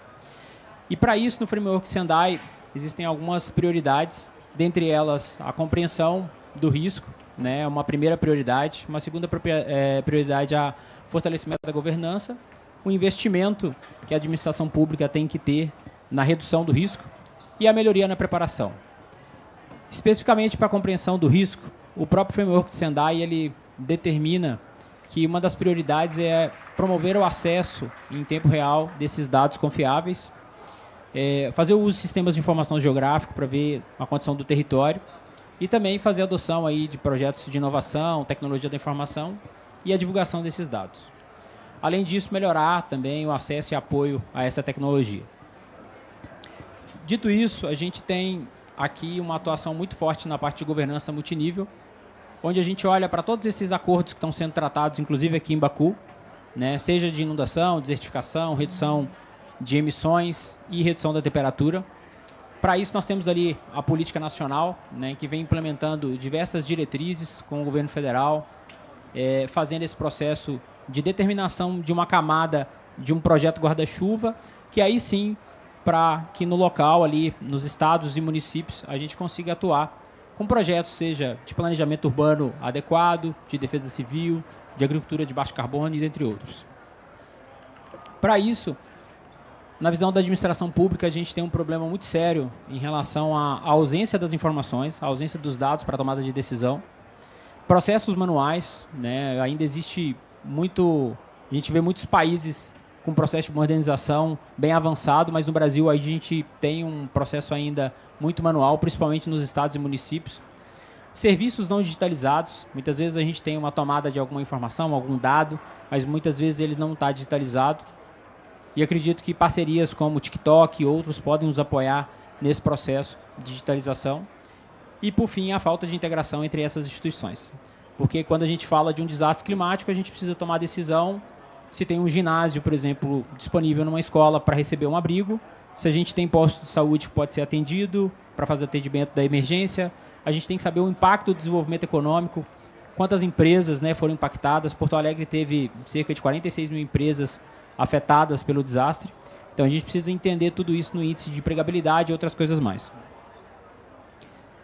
Speaker 7: E para isso, no framework Sendai, existem algumas prioridades, dentre elas a compreensão do risco, né, uma primeira prioridade. Uma segunda prioridade é o fortalecimento da governança, o investimento que a administração pública tem que ter na redução do risco e a melhoria na preparação. Especificamente para a compreensão do risco, o próprio framework de Sendai ele determina que uma das prioridades é promover o acesso em tempo real desses dados confiáveis, fazer o uso de sistemas de informação geográfica para ver a condição do território e também fazer a adoção aí de projetos de inovação, tecnologia da informação e a divulgação desses dados. Além disso, melhorar também o acesso e apoio a essa tecnologia. Dito isso, a gente tem aqui uma atuação muito forte na parte de governança multinível, onde a gente olha para todos esses acordos que estão sendo tratados, inclusive aqui em Baku, né, seja de inundação, desertificação, redução de emissões e redução da temperatura. Para isso, nós temos ali a política nacional, né, que vem implementando diversas diretrizes com o governo federal, fazendo esse processo de determinação de uma camada de um projeto guarda-chuva, que aí sim, para que no local ali, nos estados e municípios, a gente consiga atuar com projetos, seja de planejamento urbano adequado, de defesa civil, de agricultura de baixo carbono e dentre outros. Para isso, na visão da administração pública, a gente tem um problema muito sério em relação à ausência das informações, à ausência dos dados para a tomada de decisão. Processos manuais, né, ainda existe a gente vê muitos países com processo de modernização bem avançado, mas no Brasil a gente tem um processo ainda muito manual, principalmente nos estados e municípios. Serviços não digitalizados, muitas vezes a gente tem uma tomada de alguma informação, algum dado, mas muitas vezes ele não está digitalizado. E acredito que parcerias como o TikTok e outros podem nos apoiar nesse processo de digitalização. E, por fim, a falta de integração entre essas instituições. Porque quando a gente fala de um desastre climático, a gente precisa tomar decisão se tem um ginásio, por exemplo, disponível numa escola para receber um abrigo, se a gente tem posto de saúde que pode ser atendido para fazer atendimento da emergência, a gente tem que saber o impacto do desenvolvimento econômico, quantas empresas, né, foram impactadas. Porto Alegre teve cerca de 46 mil empresas afetadas pelo desastre. Então, a gente precisa entender tudo isso no índice de empregabilidade e outras coisas mais.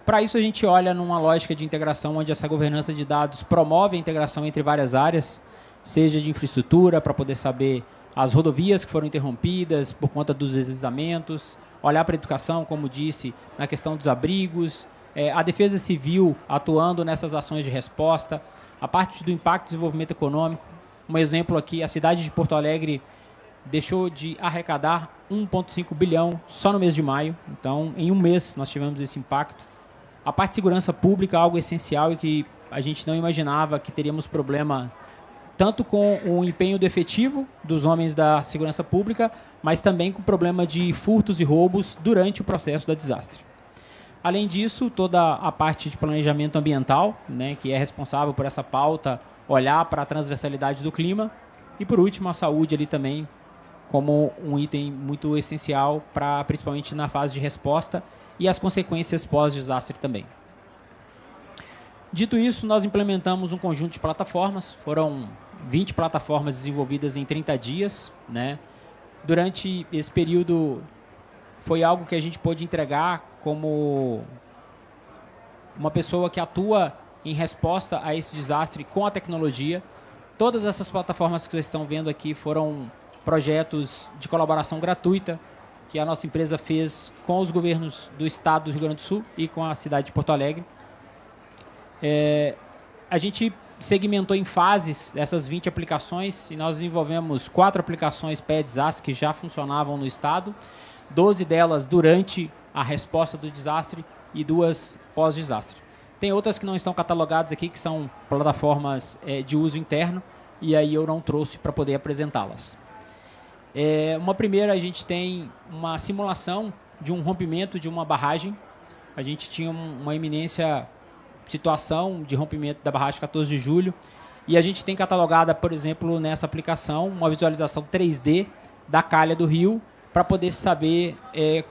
Speaker 7: Para isso, a gente olha numa lógica de integração, onde essa governança de dados promove a integração entre várias áreas, seja de infraestrutura, para poder saber as rodovias que foram interrompidas por conta dos deslizamentos, olhar para a educação, como disse, na questão dos abrigos, a defesa civil atuando nessas ações de resposta, a parte do impacto do desenvolvimento econômico. Um exemplo aqui, a cidade de Porto Alegre deixou de arrecadar 1,5 bilhão só no mês de maio. Então, em um mês, nós tivemos esse impacto. A parte de segurança pública, algo essencial e que a gente não imaginava que teríamos problema tanto com o empenho do efetivo dos homens da segurança pública, mas também com o problema de furtos e roubos durante o processo do desastre. Além disso, toda a parte de planejamento ambiental, né, que é responsável por essa pauta, olhar para a transversalidade do clima. E, por último, a saúde ali também, como um item muito essencial, principalmente na fase de resposta e as consequências pós-desastre também. Dito isso, nós implementamos um conjunto de plataformas. Foram 20 plataformas desenvolvidas em 30 dias. Né? Durante esse período, foi algo que a gente pôde entregar como uma pessoa que atua em resposta a esse desastre com a tecnologia. Todas essas plataformas que vocês estão vendo aqui foram projetos de colaboração gratuita que a nossa empresa fez com os governos do estado do Rio Grande do Sul e com a cidade de Porto Alegre. A gente segmentou em fases essas 20 aplicações e nós desenvolvemos 4 aplicações pré-desastre que já funcionavam no estado, 12 delas durante a resposta do desastre e 2 pós-desastre. Tem outras que não estão catalogadas aqui, que são plataformas de uso interno, e aí eu não trouxe para poder apresentá-las. Uma primeira, a gente tem uma simulação de um rompimento de uma barragem. A gente tinha uma iminência situação de rompimento da barragem 14 de julho, e a gente tem catalogada, por exemplo, nessa aplicação, uma visualização 3D da calha do rio, para poder saber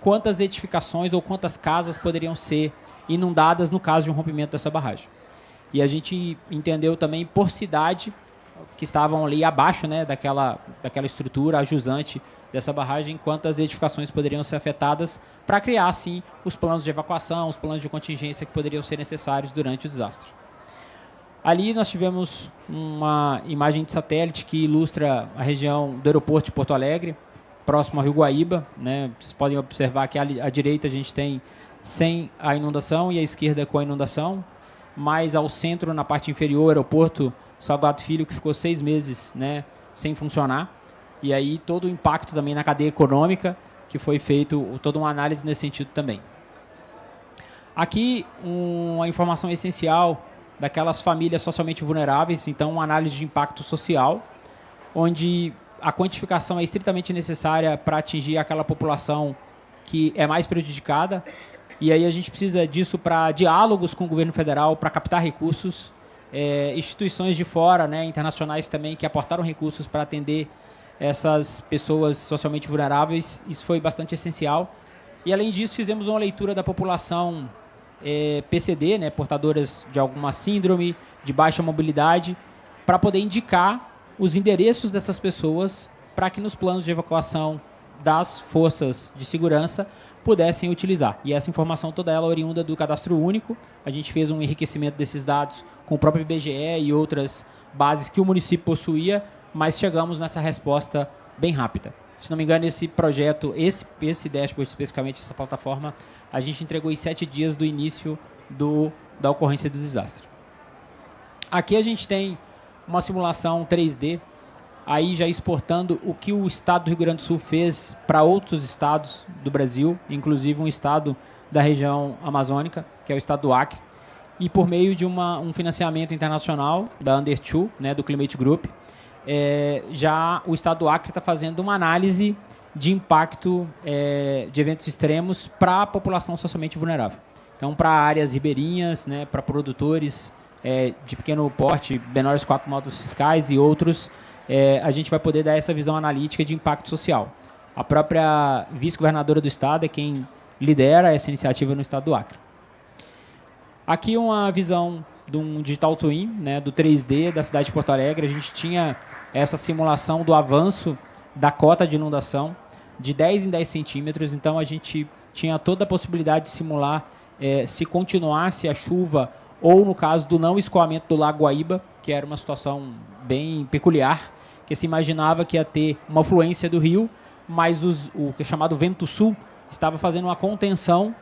Speaker 7: quantas edificações ou quantas casas poderiam ser inundadas no caso de um rompimento dessa barragem. E a gente entendeu também por cidade, que estavam ali abaixo, né, daquela estrutura ajusante dessa barragem, quantas edificações poderiam ser afetadas, para criar, assim, os planos de evacuação, os planos de contingência que poderiam ser necessários durante o desastre. Ali nós tivemos uma imagem de satélite que ilustra a região do aeroporto de Porto Alegre, próximo ao Rio Guaíba. Né? Vocês podem observar que à direita a gente tem sem a inundação e à esquerda com a inundação, mais ao centro, na parte inferior, o aeroporto Salgado Filho, que ficou 6 meses, né, sem funcionar. E aí todo o impacto também na cadeia econômica, que foi feito toda uma análise nesse sentido também. Aqui uma informação essencial daquelas famílias socialmente vulneráveis, então uma análise de impacto social, onde a quantificação é estritamente necessária para atingir aquela população que é mais prejudicada. E aí a gente precisa disso para diálogos com o governo federal, para captar recursos, instituições de fora, né, internacionais também, que aportaram recursos para atender essas pessoas socialmente vulneráveis. Isso foi bastante essencial. E, além disso, fizemos uma leitura da população PCD, né, portadoras de alguma síndrome, de baixa mobilidade, para poder indicar os endereços dessas pessoas para que nos planos de evacuação das forças de segurança pudessem utilizar. E essa informação toda ela oriunda do cadastro único. A gente fez um enriquecimento desses dados com o próprio IBGE e outras bases que o município possuía, mas chegamos nessa resposta bem rápida. Se não me engano, esse projeto, esse dashboard especificamente, essa plataforma, a gente entregou em 7 dias do início da ocorrência do desastre. Aqui a gente tem uma simulação 3D, aí já exportando o que o estado do Rio Grande do Sul fez para outros estados do Brasil, inclusive um estado da região amazônica, que é o estado do Acre, e por meio de um financiamento internacional da Under2, né, do Climate Group, já o estado do Acre está fazendo uma análise de impacto de eventos extremos para a população socialmente vulnerável. Então, para áreas ribeirinhas, né, para produtores de pequeno porte, menores 4 modos fiscais e outros, a gente vai poder dar essa visão analítica de impacto social. A própria vice-governadora do estado é quem lidera essa iniciativa no estado do Acre. Aqui uma visão de um digital twin, né, do 3D da cidade de Porto Alegre. A gente tinha essa simulação do avanço da cota de inundação de 10 em 10 centímetros. Então, a gente tinha toda a possibilidade de simular se continuasse a chuva ou, no caso do não escoamento do Lago Guaíba, que era uma situação bem peculiar, que se imaginava que ia ter uma fluência do rio, mas o que é chamado vento sul estava fazendo uma contenção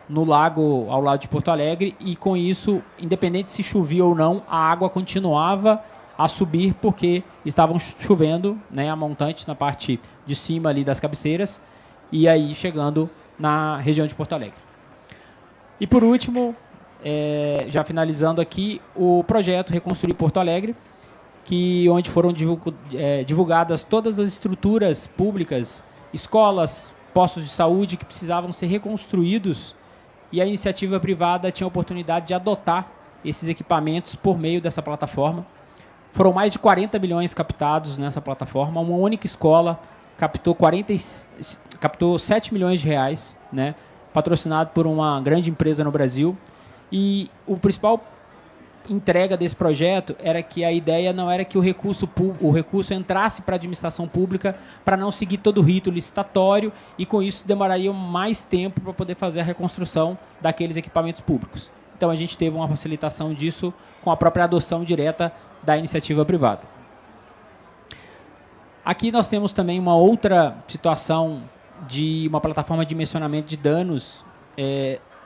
Speaker 7: no lago ao lado de Porto Alegre, e com isso, independente se chovia ou não, a água continuava a subir porque estavam chovendo, né, a montante na parte de cima ali das cabeceiras, e aí chegando na região de Porto Alegre. E por último, já finalizando aqui, o projeto Reconstruir Porto Alegre, onde foram divulgadas todas as estruturas públicas, escolas, postos de saúde que precisavam ser reconstruídos, e a iniciativa privada tinha a oportunidade de adotar esses equipamentos por meio dessa plataforma. Foram mais de 40 milhões captados nessa plataforma. Uma única escola captou 7 milhões de reais, né, patrocinado por uma grande empresa no Brasil. E o principal entrega desse projeto era que a ideia não era que o recurso entrasse para a administração pública para não seguir todo o rito licitatório, e com isso demoraria mais tempo para poder fazer a reconstrução daqueles equipamentos públicos. Então a gente teve uma facilitação disso com a própria adoção direta da iniciativa privada. Aqui nós temos também uma outra situação de uma plataforma de dimensionamento de danos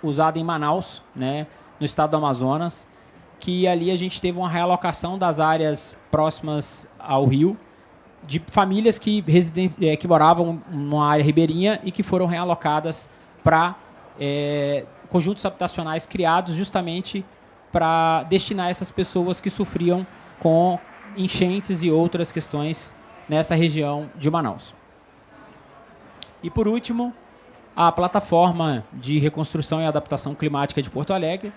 Speaker 7: usada em Manaus, né, no estado do Amazonas, que ali a gente teve uma realocação das áreas próximas ao rio, de famílias que moravam numa área ribeirinha e que foram realocadas para conjuntos habitacionais criados justamente para destinar essas pessoas que sofriam com enchentes e outras questões nessa região de Manaus. E por último, a plataforma de reconstrução e adaptação climática de Porto Alegre,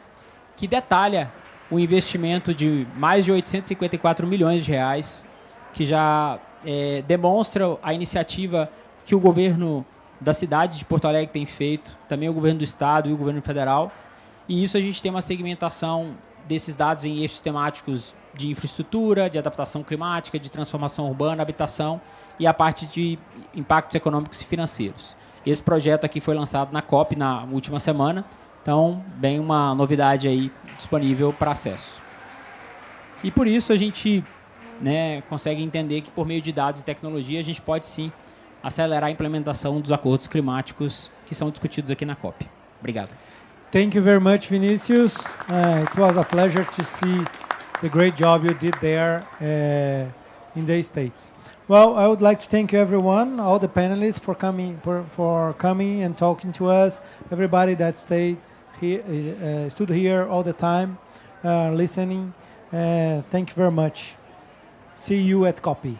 Speaker 7: que detalha o investimento de mais de 854 milhões de reais, que já demonstra a iniciativa que o governo da cidade de Porto Alegre tem feito, também o governo do estado e o governo federal. E isso a gente tem uma segmentação desses dados em eixos temáticos de infraestrutura, de adaptação climática, de transformação urbana, habitação e a parte de impactos econômicos e financeiros. Esse projeto aqui foi lançado na COP na última semana, então bem uma novidade aí disponível para acesso. E por isso a gente, né, consegue entender que por meio de dados e tecnologia a gente pode sim acelerar a implementação dos acordos climáticos que são discutidos aqui na COP. Obrigado.
Speaker 2: Thank you very much, Vinicius. It was a pleasure to see the great job you did there in the States. Well, I would like to thank everyone, all the panelists for coming and talking to us, everybody that stayed here, stood here all the time, listening. Thank you very much. See you at COP.